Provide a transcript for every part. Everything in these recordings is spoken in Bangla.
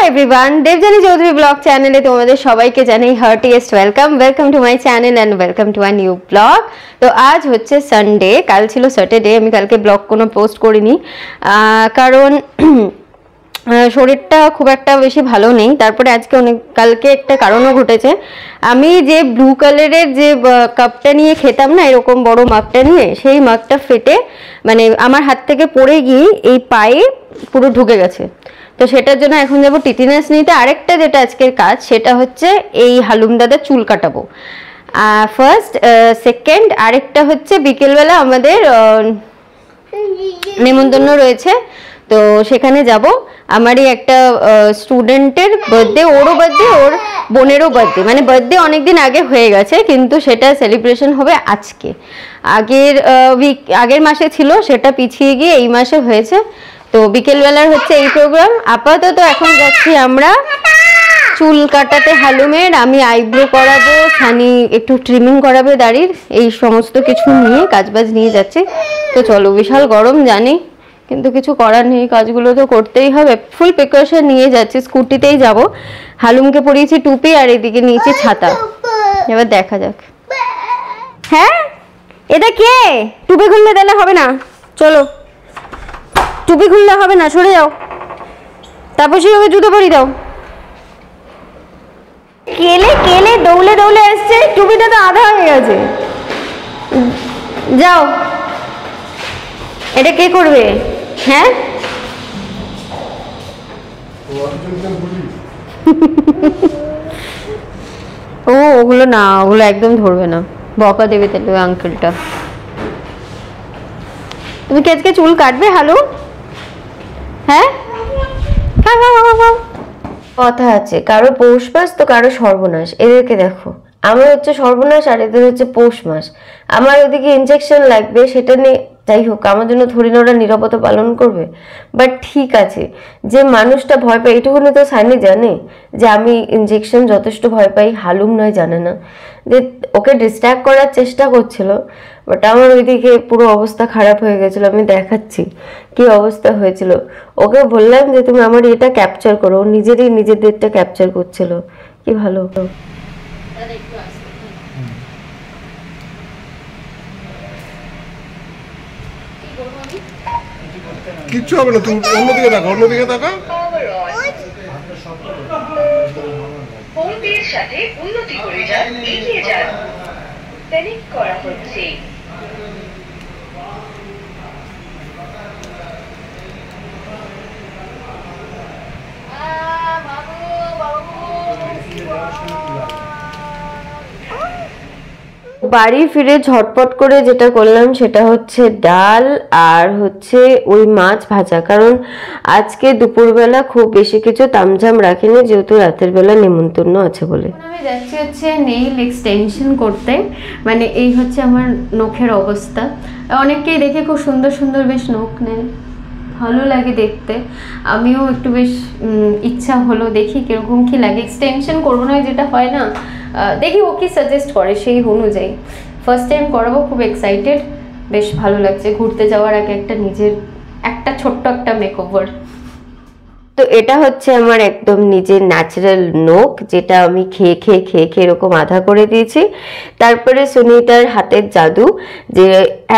Everyone, Debjani Chowdhury blog channel तुम्हारे सबाइके जानाई heartiest welcome to my channel and welcome to our new blog. तो आज होच्छे सानडे, कल छिलो सैटारडे। आमी कालके ब्लॉग कोनो पोस्ट करिनी कारण शरीरटा खूब एकटा बेशी भालो नेই। तारपरे आजके अनेक कालके एकटा कारणও घटेছে। আমি যে ব্লু কালারের যে কাপটা নিয়ে খেতাম না, এরকম বড় মাগটা নিয়ে, সেই মাগটা ফেটে মানে আমার হাত থেকে পড়ে গিয়ে এই পায়ে পুরো ঢুকে গেছে। তো সেটার জন্য এখন যাব টিটিনাস নিতে। আরেকটা যেটা আজকের কাজ সেটা হচ্ছে এই হালুম দাদার চুল কাটাবো ফার্স্ট। সেকেন্ড আরেকটা হচ্ছে বিকেলবেলা আমাদের নেমন্তন্ন রয়েছে, তো সেখানে যাব। আমারই একটা স্টুডেন্টের বার্থডে, ওরও বার্থডে, ওর বোনেরও বার্থডে। মানে বার্থডে অনেকদিন আগে হয়ে গেছে, কিন্তু সেটা সেলিব্রেশন হবে আজকে। আগের মাসে ছিল, সেটা পিছিয়ে গিয়ে এই মাসে হয়েছে। তো বিকেলবেলার হচ্ছে এই প্রোগ্রাম। আপাতত এখন যাচ্ছি আমরা চুল কাটাতে হালুমের। আমি আইব্রো করাবো, সানি একটু ট্রিমিং করাবে দাড়ির, এই সমস্ত কিছু নিয়ে কাজবাজ নিয়ে যাচ্ছি। তো চলো, বিশাল গরম জানি, কিন্তু কিছু করার নেই, কাজগুলো তো করতেই হবে। ফুল প্রিকশন নিয়ে যাচ্ছি, স্কুটিতেই যাব। হালুমকে পরিয়েছি টুপি আর এদিকে নিয়েছি ছাতা। এবার দেখা যাক। হ্যাঁ, এটা কে? টুপি খুললে দিলে হবে না, চলো টুপি খুললে হবে না, সরে যাও। তারপর সেভাবে জুতো পরিয়ে দাও। কেলে কেলে দৌড়ে দৌড়ে এসছে, টুপিটা তো আধা হয়ে গেছে। যাও, এটা কে করবে? হ্যাঁ, ও ওগুলো না, ওগুলো একদম ধরবে না, বকা দেবে তাহলে আঙ্কেলটা। তুমি কি আজকে চুল কাটবে হালু? হ্যাঁ, কথা আছে, কারো পৌষ মাস তো কারো সর্বনাশ। এদেরকে দেখো, আমার হচ্ছে সর্বনাশ আর এদের হচ্ছে পৌষ মাস। আমার ওদিকে ইনজেকশন লাগবে, সেটা নিয়ে যাই হোক, আমার জন্য থরি না ওরা নিরাপত্তা পালন করবে। বাট ঠিক আছে, যে মানুষটা ভয় পায়, এইটুকুনি তো সানি জানে যে আমি ইনজেকশন যথেষ্ট ভয় পাই। হালুম নয়, জানে না। যে ওকে ডিস্ট্র্যাক্ট করার চেষ্টা করছিল, বাট আমার ওইদিকে পুরো অবস্থা খারাপ হয়ে গেছিলো। আমি দেখাচ্ছি কি অবস্থা হয়েছিল। ওকে বললাম যে তুমি আমার এটা ক্যাপচার করো, ও নিজেদেরটা ক্যাপচার করছিল। কি ভালো। কিচ্ছু হবে না, তুমি অন্যদিকে দেখো, অন্যদিকে দেখো। পরিবেশের সাথে উন্নতি করে যান, এগিয়ে যান। সেলিক্ট করা হচ্ছে। বাড়ি ফিরে ঝটপট করে যেটা করলাম সেটা হচ্ছে ডাল আর হচ্ছে ওই মাছ ভাজা। কারণ আজকে দুপুরবেলা খুব বেশি কিছু তামঝাম রাখিনি, যেহেতু রাতের বেলা নেমন্তন্ন আছে বলে। আমি যাচ্ছি হচ্ছে নেইল এক্সটেনশন করতে। মানে এই হচ্ছে আমার নখের অবস্থা। অনেককেই দেখে খুব সুন্দর সুন্দর বেশ নখ নেয়, ভালো লাগে দেখতে। আমিও একটু বেশ ইচ্ছা হলো, দেখি কিরকম কি লাগে। এক্সটেনশন করবো না, যেটা হয় না, দেখি ও কি সাজেস্ট করে সেই অনুযায়ী। ফার্স্ট টাইম করাবো, খুব এক্সাইটেড, বেশ ভালো লাগছে। ঘুরতে যাওয়ার আগে একটা নিজের একটা ছোট্ট একটা মেকওভার। তো এটা হচ্ছে আমার একদম নিজের ন্যাচারাল নখ, যেটা আমি খেয়ে এরকম আধা করে দিয়েছি। তারপরে সুনিতার হাতের জাদু, যে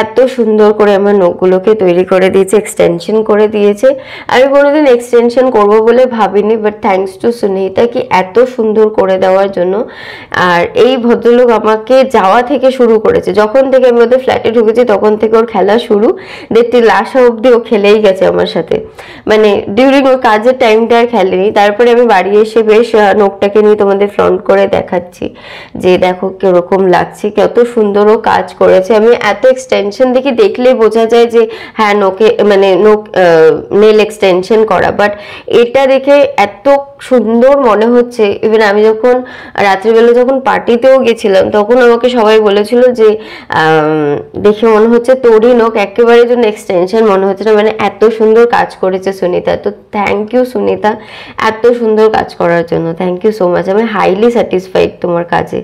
এত সুন্দর করে আমার নখগুলোকে তৈরি করে দিয়েছে, এক্সটেনশন করে দিয়েছে। আমি কোনোদিন এক্সটেনশন করব বলে ভাবিনি, বাট থ্যাঙ্কস টু সুনিতা কি এত সুন্দর করে দেওয়ার জন্য। আর এই ভদ্রলোক আমাকে যাওয়া থেকে শুরু করেছে, যখন থেকে আমি ওদের ফ্ল্যাটে ঢুকেছি তখন থেকে ওর খেলা শুরু। দেখতে লাসা অবধি ও খেলেই গেছে আমার সাথে, মানে ডিউরিং ওর কাজের টাইমটা আর খেলেনি। তারপরে আমি বাড়ি এসে বেশ নখটাকে নিয়ে তোমাদের ফ্রন্ট করে দেখাচ্ছি যে দেখো কিরকম লাগছে, কত সুন্দর ও কাজ করেছে। আমি এত এক্সটেনশন দেখলেই বোঝা যায় যে হ্যাঁ নখে মানে নখ নেল এক্সটেনশন করা, বাট এটা দেখে এত সুন্দর মনে হচ্ছে। ইভেন আমি যখন রাত্রিবেলা যখন পার্টিতেও গেছিলাম, তখন আমাকে সবাই বলেছিল যে দেখে মনে হচ্ছে তোরই নখ, একেবারে জন্য এক্সটেনশন মনে হচ্ছে না। মানে এত সুন্দর কাজ করেছে সুনিতা। তো থ্যাংক ইউ সুনিতা, এত সুন্দর কাজ করার জন্য। থ্যাংক ইউ সো মাচ, আমি হাইলি স্যাটিসফাইড তোমার কাজে।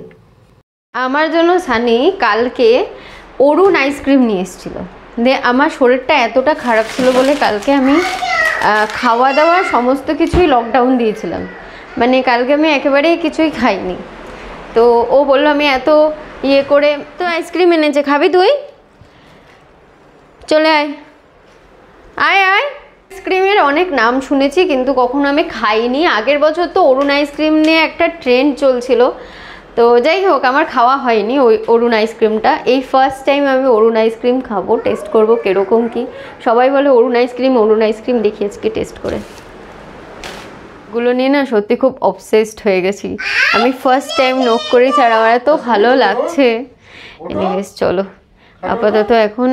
আমার জন্য সানি কালকে অরুণ আইসক্রিম নিয়ে এসেছিল। দিয়ে আমার শরীরটা এতটা খারাপ ছিল বলে কালকে আমি খাওয়া দাওয়া সমস্ত কিছুই লকডাউন দিয়েছিলাম, মানে কালকে আমি একেবারেই কিছুই খাইনি। তো ও বললো আমি এত ইয়ে করে, তো আইসক্রিম এনেছে, খাবি তুই? চলে আয় আয় আয়। আইসক্রিমের অনেক নাম শুনেছি কিন্তু কখনো আমি খাইনি। আগের বছর তো অরুণ আইসক্রিম নিয়ে একটা ট্রেন্ড চলছিল, তো যাই হোক আমার খাওয়া হয়নি ওই অরুণ আইসক্রিমটা। এই ফার্স্ট টাইম আমি অরুণ আইসক্রিম খাবো, টেস্ট করব কীরকম কি। সবাই বলে অরুণ আইসক্রিম, দেখি আজকে টেস্ট করে। গুলো নিয়ে না সত্যি খুব অবসেসড হয়ে গেছি। আমি ফার্স্ট টাইম নোক করেছি আর আমার এত ভালো লাগছে। এনিওয়েজ চলো আপাতত এখন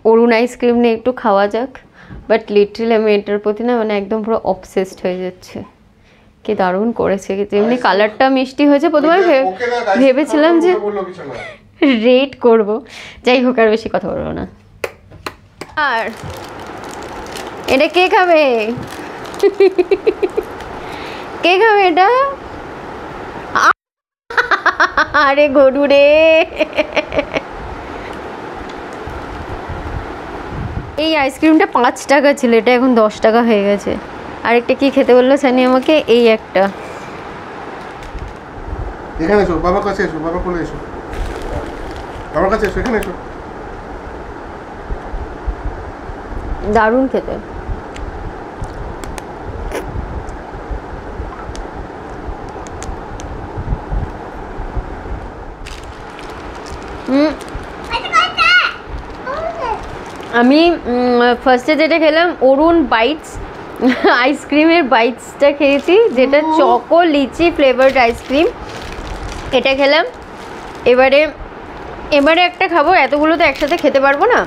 অরুণ আইসক্রিম নিয়ে একটু খাওয়া যাক। বাট লিটারালি আমি এটার প্রতি না মানে একদম পুরো অবসেসড হয়ে যাচ্ছে। কি দারুণ করেছে, যেমনি কালারটা মিষ্টি হয়েছে। প্রথমে ভেবেছিলাম যে রেট করব, যাই হোক আর বেশি কথা বলবো না। আর এটা কে খাবে? কে খাবে এটা? আরে গরু রে। এই আইসক্রিমটা 5 টাকা ছিল, এটা এখন 10 টাকা হয়ে গেছে। আরেকটা কি খেতে বললো সানি আমাকে? এই একটা। এখানে এসো, বাবার কাছে এসো, বাবার কোলে এসো, বাবার কাছে এসো, এখানে এসো। দারুণ খেতে। আমি ফার্স্টে যেটা খেলাম অরুণ বাইটস আইসক্রিমের বাইটসটা খেয়েছি, যেটা চকো লিচি ফ্লেভার্ড আইসক্রিম, এটা খেলাম। এবারে একটা খাবো, এতগুলো তো একসাথে খেতে পারবো না।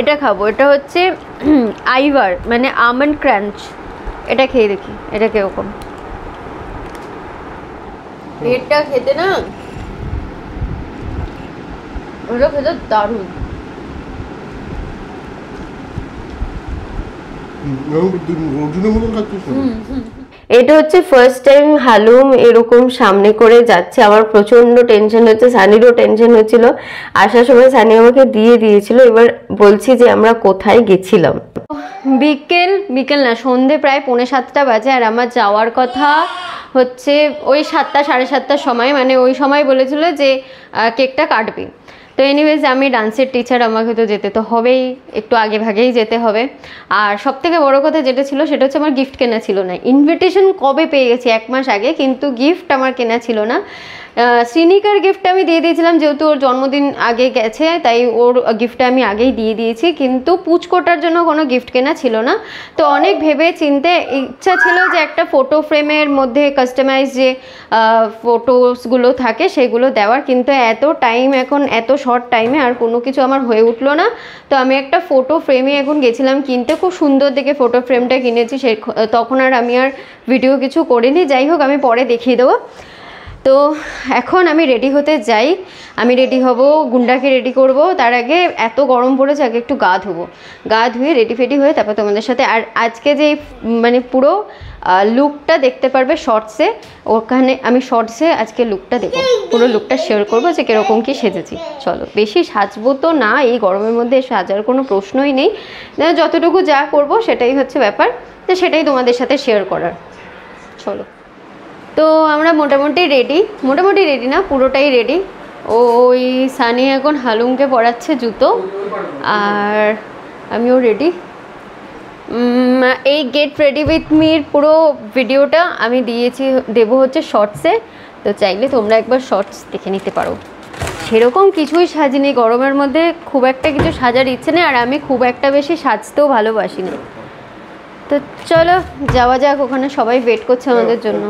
এটা খাবো, এটা হচ্ছে আইভার মানে আমন্ড ক্রাঞ্চ। এটা খেয়ে দেখি এটা কীরকম। এটা খেতে না ওটা খেতে দারুণ। এটা হচ্ছে ফার্স্ট টাইম হালুম এরকম সামনে করে যাচ্ছে। আমার প্রচন্ড টেনশন হচ্ছে, সানিরও টেনশন হচ্ছিল। আসার সময় সানি আমাকে দিয়ে দিয়েছিল। এবার বলছি যে আমরা কোথায় গেছিলাম। বিকেল না, সন্ধে প্রায় 6:45 বাজে। আর আমার যাওয়ার কথা হচ্ছে ওই 7টা 7:30টার সময়, মানে ওই সময় বলেছিল যে কেকটা কাটবে। তো এনিওয়েজ আমি ডান্সের টিচার, আমাকে তো যেতে তো হবেই, একটু আগে ভাগেই যেতে হবে। আর সবথেকে বড় কথা যেটা ছিল সেটা হচ্ছে আমার গিফট কেনা ছিল না। ইনভিটেশন কবে পেয়ে গেছি, 1 মাস আগে, কিন্তু গিফট আমার কেনা ছিল না। শ্রীনিকার গিফটটা আমি দিয়ে দিয়েছিলাম, যেহেতু ওর জন্মদিন আগে গেছে তাই ওর গিফটটা আমি আগেই দিয়ে দিয়েছি, কিন্তু পুচকোটার জন্য কোনো গিফট কেনা ছিল না। তো অনেক ভেবে চিনতে ইচ্ছা ছিল যে একটা ফটো ফ্রেমের মধ্যে কাস্টমাইজ যে ফটোসগুলো থাকে সেগুলো দেওয়ার, কিন্তু এত টাইম এখন এত শর্ট টাইমে আর কোনো কিছু আমার হয়ে উঠলো না। তো আমি একটা ফটো ফ্রেমই এখন গেছিলাম কিনতে, খুব সুন্দর দেখে ফটো ফ্রেমটা কিনেছি। তখন আর আমি আর ভিডিও কিছু করিনি, যাই হোক আমি পরে দেখিয়ে দেবো। তো এখন আমি রেডি হতে যাই, আমি রেডি হব, গুন্ডাকে রেডি করব। তার আগে এত গরম পড়েছে, আগে একটু গা ধোবো, গা ধুয়ে রেডি ফেডি হয়ে তারপর তোমাদের সাথে। আর আজকে যে মানে পুরো লুকটা দেখতে পারবে শর্টসে, ওখানে আমি শর্টসে আজকে লুকটা দেবো, পুরো লুকটা শেয়ার করবো যে কীরকম কী সেজেছি। চলো, বেশি সাজবো তো না, এই গরমের মধ্যে সাজার কোনো প্রশ্নই নেই, যতটুকু যা করব সেটাই হচ্ছে ব্যাপার, তো সেটাই তোমাদের সাথে শেয়ার করার। চলো, তো আমরা মোটামুটি রেডি না, পুরোটাই রেডি। ওই সানি এখন হালুমকে পরাচ্ছে জুতো, আর আমিও রেডি। এই গেট রেডি উইথ মির পুরো ভিডিওটা আমি দেবো হচ্ছে শর্টসে, তো চাইলে তোমরা একবার শর্টস দেখে নিতে পারো। সেরকম কিছুই সাজিনি, গরমের মধ্যে খুব একটা কিছু সাজার ইচ্ছে নেই, আর আমি খুব একটা বেশি সাজতেও ভালোবাসি না। তো চলো যাওয়া যাক, ওখানে সবাই ওয়েট করছে আমাদের জন্য।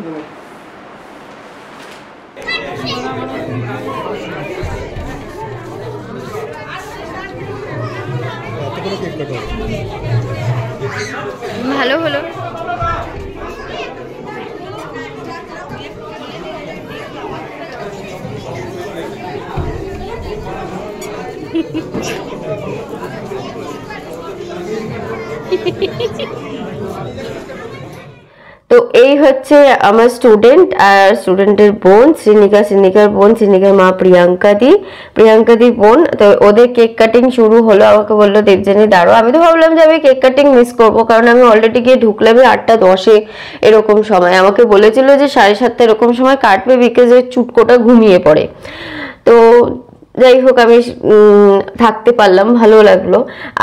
ভালো হলো। তো এই হচ্ছে আমার স্টুডেন্ট আর স্টুডেন্টের বোন শ্রীনিকার বোন, শ্রীনিকার মা প্রিয়াঙ্কাদি বোন। তো ওদের কেক কাটিং শুরু হলো, আমাকে বললো দেবযানী দাঁড়ো। আমি তো ভাবলাম যে আমি কেক কাটিং মিস করবো, কারণ আমি অলরেডি গিয়ে ঢুকলাম 8:10 এরকম সময়। আমাকে বলেছিল যে 7:30 এরকম সময় কাটবে, বিকজ ওই চুটকোটা ঘুমিয়ে পড়ে। তো যাই হোক আমি থাকতে পারলাম, ভালো লাগলো।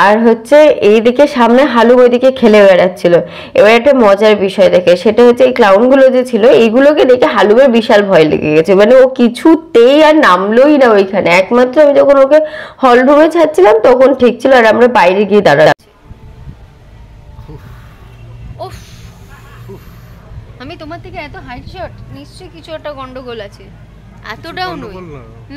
আর হচ্ছে এইদিকে সামনে হালুম ওইদিকে খেলে বেড়াচ্ছিল। এবার একটা মজার বিষয় দেখে, সেটা হচ্ছে এই ক্লাউনগুলো যে ছিল এইগুলোকে দেখে হালুমের বিশাল ভয় লেগে গেছে, মানে ও কিছুতেই আর নামলোই না ওইখানে। একমাত্র আমি যখন ওকে হল রুমে ছাড়ছিলাম তখন ঠিক ছিল, আর আমরা বাইরে গিয়ে দাঁড়ালাম। আমি তোমার থেকে এত হাইট শট, নিশ্চয়ই কিছু একটা গন্ডগোল আছে। এতটাও নই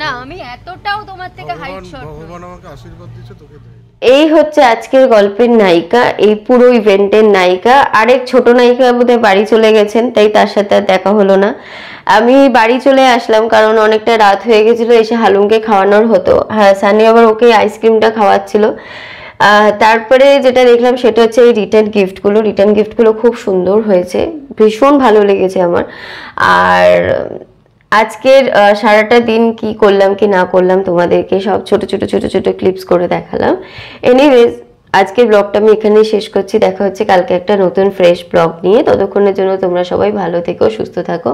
না, আমি এতটাও তোমার থেকে হাইট শট। ভগবান আমাকে আশীর্বাদ দিয়েছে তোকে দেয়। এই হচ্ছে আজকের গল্পের নায়িকা, এই পুরো ইভেন্টের নায়িকা। আরেক ছোট নায়িকা বোধহয় বাড়ি চলে গেছেন, তাই তার সাথে আর দেখা হলো না। আমি বাড়ি চলে আসলাম কারণ অনেকটা রাত হয়ে গেছিল, এসে হালুমকে খাওয়ানোর হতো। হ্যাঁ, সানি আবার ওকে আইসক্রিমটা খাওয়াচ্ছিল। তারপরে যেটা দেখলাম সেটা হচ্ছে এই রিটার্ন গিফটগুলো খুব সুন্দর হয়েছে, ভীষণ ভালো লেগেছে আমার। আর আজকের সারাটা দিন কি করলাম কি না করলাম তোমাদেরকে সব ছোট ছোট ক্লিপস করে দেখালাম। এনিওয়েজ আজকের ব্লগটা আমি এখানেই শেষ করছি। দেখা হচ্ছে কালকে একটা নতুন ফ্রেশ ব্লগ নিয়ে। ততক্ষণের জন্য তোমরা সবাই ভালো থেকো, সুস্থ থাকো।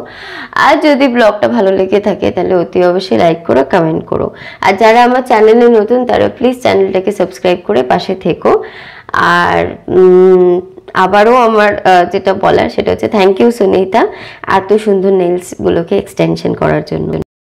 আর যদি ব্লগটা ভালো লেগে থাকে তাহলে অতি অবশ্যই লাইক করো, কমেন্ট করো। আর যারা আমার চ্যানেলে নতুন তারা প্লিজ চ্যানেলটাকে সাবস্ক্রাইব করে পাশে থেকো। আর আবারও আমার যেটা বলার সেটা হচ্ছে থ্যাংক ইউ সুনিতা, এত সুন্দর নেলসগুলোকে এক্সটেনশন করার জন্য।